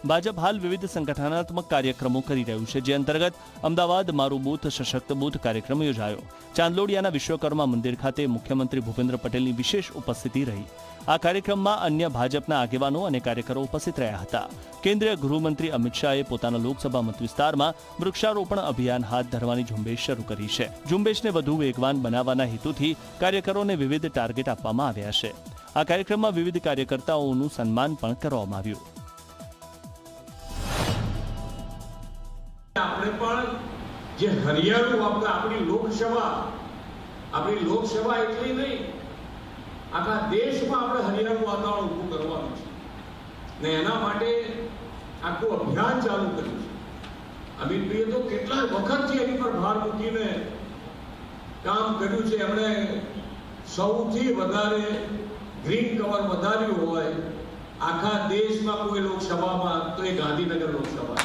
ભાજપ હાલ વિવિધ સંગઠનાત્મક કાર્યક્રમો કરી રહ્યું છે, જે અંતર્ગત અમદાવાદ મારું બૂથ સશક્ત બૂથ કાર્યક્રમ યોજાયો। ચાંદલોડિયાના વિશ્વકર્મા મંદિર ખાતે મુખ્યમંત્રી ભૂપેન્દ્ર પટેલની વિશેષ ઉપસ્થિતિ રહી। આ કાર્યક્રમમાં અન્ય ભાજપના આગેવાનો અને કાર્યકરો ઉપસ્થિત રહ્યા હતા। કેન્દ્રીય ગૃહમંત્રી અમિત શાહે પોતાના લોકસભા મત વિસ્તારમાં વૃક્ષારોપણ અભિયાન હાથ ધરવાની ઝુંબેશ શરૂ કરી છે। ઝુંબેશને વધુ વેગવાન બનાવવાના હેતુથી કાર્યકરોને વિવિધ ટાર્ગેટ આપવામાં આવ્યા છે। આ કાર્યક્રમમાં વિવિધ કાર્યકર્તાઓનું સન્માન પણ કરવામાં આવ્યું। આપણે પણ જે હરિયાળું આપણી લોકસભા એટલી નહીં, આખા દેશમાં આપણે હરિયાળું વાતાવરણ ઊભું કરવાનું છે ને એના માટે આખું અભિયાન ચાલુ કર્યું છે। અમિતભાઈએ તો કેટલા વખતથી એની પર ભાર મૂકીને કામ કર્યું છે। એમણે સૌથી વધારે ગ્રીન કવર વધાર્યું હોય આખા દેશમાં કોઈ લોકસભામાં તો એ ગાંધીનગર લોકસભા